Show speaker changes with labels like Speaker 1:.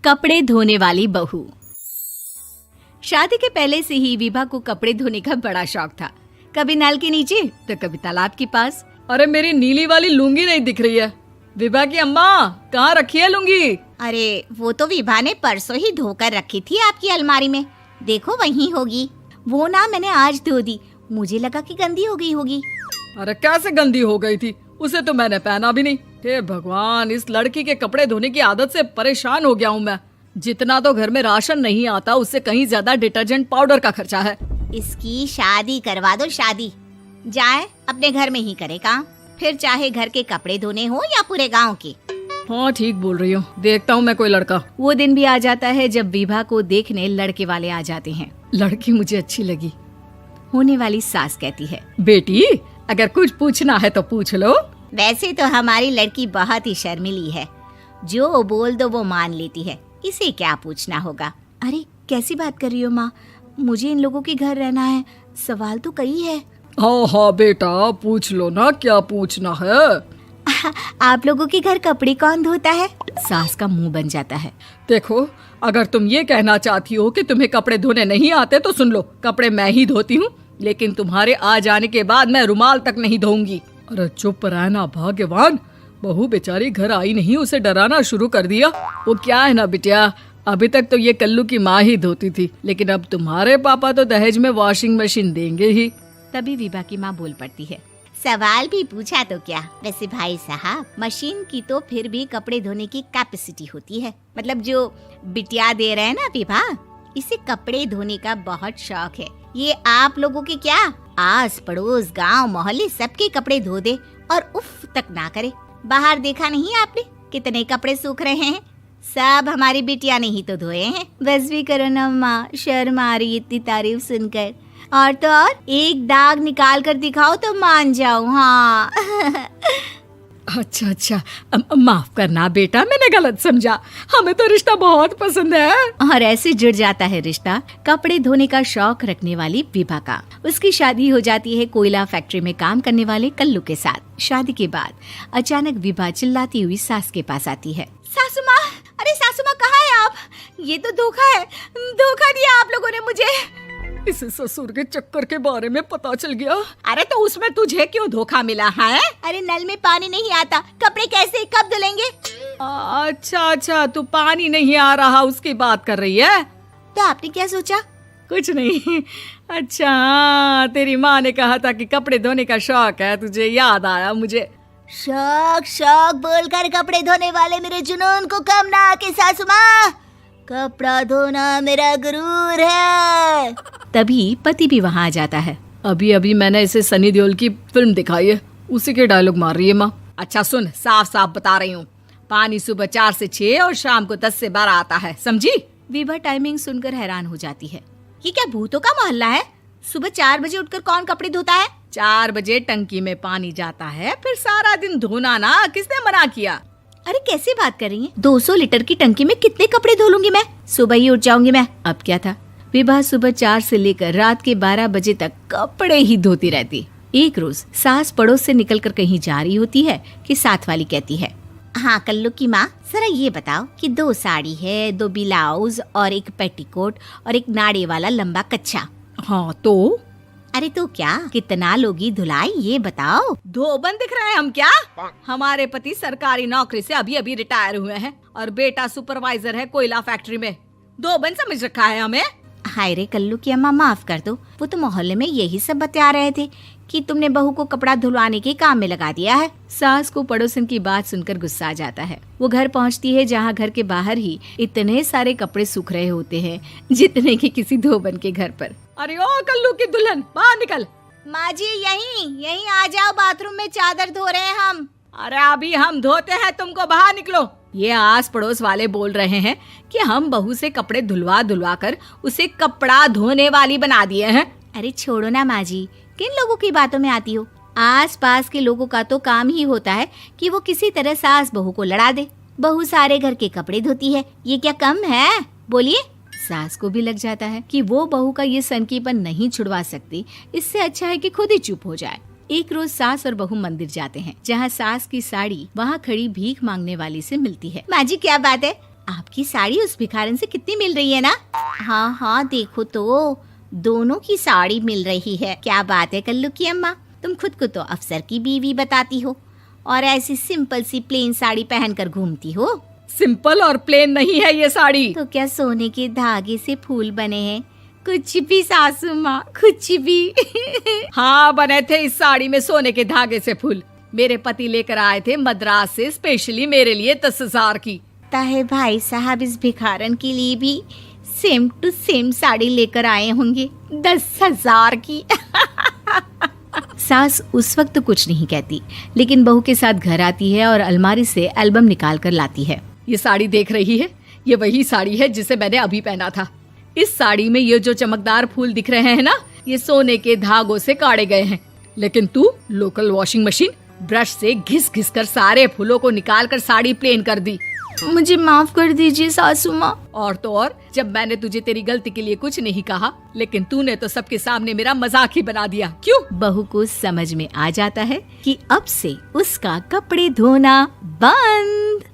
Speaker 1: कपड़े धोने वाली बहू। शादी के पहले से ही विभा को कपड़े धोने का बड़ा शौक था। कभी नल के नीचे तो कभी तालाब के पास।
Speaker 2: अरे मेरी नीली वाली लुंगी नहीं दिख रही है। विभा की अम्मा, कहाँ रखी है लुंगी?
Speaker 3: अरे वो तो विभा ने परसों ही धोकर रखी थी आपकी अलमारी में, देखो वहीं होगी। वो ना मैंने आज धो दी, मुझे लगा कि गंदी हो गई होगी।
Speaker 2: अरे कैसे गंदी हो गई थी? उसे तो मैंने पहना भी नहीं। हे भगवान, इस लड़की के कपड़े धोने की आदत से परेशान हो गया हूँ मैं। जितना तो घर में राशन नहीं आता, उससे कहीं ज्यादा डिटर्जेंट पाउडर का खर्चा है।
Speaker 3: इसकी शादी करवा दो, शादी जाए अपने घर में ही करे काम, फिर चाहे घर के कपड़े धोने हो या पूरे गांव के।
Speaker 2: हाँ ठीक बोल रही हो, देखता हूँ मैं कोई लड़का।
Speaker 1: वो दिन भी आ जाता है जब विभा को देखने लड़के वाले आ जाते हैं।
Speaker 2: लड़की मुझे अच्छी लगी।
Speaker 1: होने वाली सास कहती है,
Speaker 2: बेटी अगर कुछ पूछना है तो पूछ लो।
Speaker 3: वैसे तो हमारी लड़की बहुत ही शर्मीली है, जो बोल दो वो मान लेती है, इसे क्या पूछना होगा।
Speaker 1: अरे कैसी बात कर रही हो माँ, मुझे इन लोगों के घर रहना है, सवाल तो कई है।
Speaker 2: हाँ हाँ बेटा, पूछ लो ना, क्या पूछना है।
Speaker 1: आप लोगों के घर कपड़े कौन धोता है? सास का मुंह बन जाता है।
Speaker 2: देखो, अगर तुम ये कहना चाहती हो कि तुम्हें कपड़े धोने नहीं आते तो सुन लो, कपड़े मैं ही धोती हूँ, लेकिन तुम्हारे आ जाने के बाद मैं रुमाल तक नहीं धोऊंगी। अरे चुप रहना भाग्यवान, बहू बेचारी घर आई नहीं, उसे डराना शुरू कर दिया। वो क्या है ना बिटिया, अभी तक तो ये कल्लू की माँ ही धोती थी, लेकिन अब तुम्हारे पापा तो दहेज में वॉशिंग मशीन देंगे ही।
Speaker 1: तभी विभा की माँ बोल पड़ती है,
Speaker 3: सवाल भी पूछा तो क्या। वैसे भाई साहब, मशीन की तो फिर भी कपड़े धोने की कैपेसिटी होती है। मतलब जो बिटिया दे रहे हैं ना विभा, इसे कपड़े धोने का बहुत शौक है। ये आप लोगों के क्या, आस पड़ोस गांव मोहल्ले सबके कपड़े धो दे और उफ तक ना करे। बाहर देखा नहीं आपने कितने कपड़े सूख रहे हैं? सब हमारी बिटिया ने ही तो धोए हैं।
Speaker 1: बस भी करो ना माँ, शर्म आ रही इतनी तारीफ सुनकर। और तो और एक दाग निकाल कर दिखाओ तो मान जाओ। हाँ
Speaker 2: अच्छा, माफ करना बेटा, मैंने गलत समझा। हमें तो रिश्ता बहुत पसंद है।
Speaker 1: और ऐसे जुड़ जाता है रिश्ता कपड़े धोने का शौक रखने वाली विभा का। उसकी शादी हो जाती है कोयला फैक्ट्री में काम करने वाले कल्लू के साथ। शादी के बाद अचानक विभा चिल्लाती हुई सास के पास आती है।
Speaker 3: सासू माँ, अरे सासू माँ कहाँ है आप? ये तो धोखा है, धोखा दिया आप लोगों ने मुझे।
Speaker 2: इसे ससुर के चक्कर के बारे में पता चल गया।
Speaker 3: अरे तो उसमें तुझे क्यों धोखा मिला है? अरे नल में पानी नहीं आता, कपड़े कैसे कब धुलेंगे?
Speaker 2: अच्छा, तू पानी नहीं आ रहा उसकी बात कर रही है।
Speaker 3: तो आपने क्या सोचा?
Speaker 2: कुछ नहीं। अच्छा, तेरी माँ ने कहा था कि कपड़े धोने का शौक है तुझे, याद आया मुझे।
Speaker 3: शौक बोलकर कपड़े धोने वाले मेरे जुनून को कम ना आके सासू माँ, कपड़ा धोना मेरा गुरूर है।
Speaker 1: तभी पति भी वहाँ आ जाता है।
Speaker 2: अभी मैंने इसे सनी देओल की फिल्म दिखाई है, उसी के डायलॉग मार रही है माँ। अच्छा सुन, साफ बता रही हूँ, पानी सुबह 4 से 6 और शाम को 10 से 12 आता है, समझी?
Speaker 1: विभा टाइमिंग सुनकर हैरान हो जाती है।
Speaker 3: ये क्या भूतों का मोहल्ला है? सुबह 4 बजे उठकर कौन कपड़े धोता है?
Speaker 2: 4 बजे टंकी में पानी जाता है, फिर सारा दिन धोना ना, किसने मना किया?
Speaker 1: अरे कैसी बात कर रही हैं? 200 लीटर की टंकी में कितने कपड़े धो लूंगी मैं? सुबह ही उठ जाऊंगी मैं। अब क्या था, विभा सुबह 4 से लेकर रात के 12 बजे तक कपड़े ही धोती रहती। एक रोज सास पड़ोस से निकलकर कहीं जा रही होती है कि साथ वाली कहती है,
Speaker 3: हाँ कल्लू की माँ, जरा ये बताओ कि 2 साड़ी है, 2 ब्लाउज और एक पेटीकोट और एक नाड़े वाला लंबा कच्छा।
Speaker 2: हाँ तो?
Speaker 3: अरे तो क्या, कितना लोगी धुलाई ये बताओ।
Speaker 2: धोबन दिख रहे हैं हम क्या? हमारे पति सरकारी नौकरी से अभी रिटायर हुए हैं और बेटा सुपरवाइजर है कोयला फैक्ट्री में। धोबन समझ रखा है हमें।
Speaker 3: हाय रे कल्लू की अम्मा, माफ कर दो, वो तो मोहल्ले में यही सब बता रहे थे कि तुमने बहू को कपड़ा धुलवाने के काम में लगा दिया है।
Speaker 1: सास को पड़ोसन की बात सुनकर गुस्सा आ जाता है। वो घर पहुंचती है जहां घर के बाहर ही इतने सारे कपड़े सूख रहे होते हैं जितने कि किसी धोबन के घर पर।
Speaker 2: अरे ओ कल्लू की दुल्हन, बाहर निकल।
Speaker 3: माँ जी यहीं आ जाओ, बाथरूम में चादर धो रहे हैं हम।
Speaker 2: अरे अभी हम धोते हैं, तुमको बाहर निकलो। ये आस पड़ोस वाले बोल रहे हैं कि हम बहू से कपड़े धुलवा कर उसे कपड़ा धोने वाली बना दिए हैं।
Speaker 1: अरे छोड़ो ना माँ जी, किन लोगों की बातों में आती हो? आस पास के लोगों का तो काम ही होता है कि वो किसी तरह सास बहू को लड़ा दे। बहू सारे घर के कपड़े धोती है, ये क्या कम है? बोलिए। सास को भी लग जाता है कि वो बहू का ये सनकीपन नहीं छुड़वा सकती, इससे अच्छा है कि खुद ही चुप हो जाए। एक रोज सास और बहू मंदिर जाते हैं, जहाँ सास की साड़ी वहाँ खड़ी भीख मांगने वाली से मिलती है।
Speaker 3: माँ जी क्या बात है, आपकी साड़ी उस भिखारन से कितनी मिल रही है ना? हाँ हाँ देखो तो, दोनों की साड़ी मिल रही है। क्या बात है कल्लू की अम्मा, तुम खुद को तो अफसर की बीवी बताती हो और ऐसी सिंपल सी प्लेन साड़ी पहनकर घूमती हो।
Speaker 2: सिंपल और प्लेन नहीं है ये साड़ी।
Speaker 3: तो क्या सोने के धागे से फूल बने हैं? कुछ भी सासू माँ, कुछ भी।
Speaker 2: हाँ बने थे इस साड़ी में सोने के धागे से फूल। मेरे पति लेकर आए थे मद्रास से स्पेशली मेरे लिए 10,000 की।
Speaker 3: ताहे भाई साहब इस भिखारन के लिए भी सेम टू सेम साड़ी लेकर आए होंगे 10,000 की।
Speaker 1: सास उस वक्त तो कुछ नहीं कहती, लेकिन बहू के साथ घर आती है और अलमारी से एल्बम निकाल कर लाती है।
Speaker 2: ये साड़ी देख रही है, ये वही साड़ी है जिसे मैंने अभी पहना था। इस साड़ी में ये जो चमकदार फूल दिख रहे हैं ना, ये सोने के धागों से काढ़े गए हैं। लेकिन तू लोकल वॉशिंग मशीन ब्रश से घिस घिस कर सारे फूलों को निकाल कर साड़ी प्लेन कर दी।
Speaker 1: मुझे माफ कर दीजिए सासू माँ।
Speaker 2: और तो और, जब मैंने तुझे तेरी गलती के लिए कुछ नहीं कहा, लेकिन तूने तो सबके सामने मेरा मजाक ही बना दिया। क्यों?
Speaker 1: बहू को समझ में आ जाता है कि अब से उसका कपड़े धोना बंद।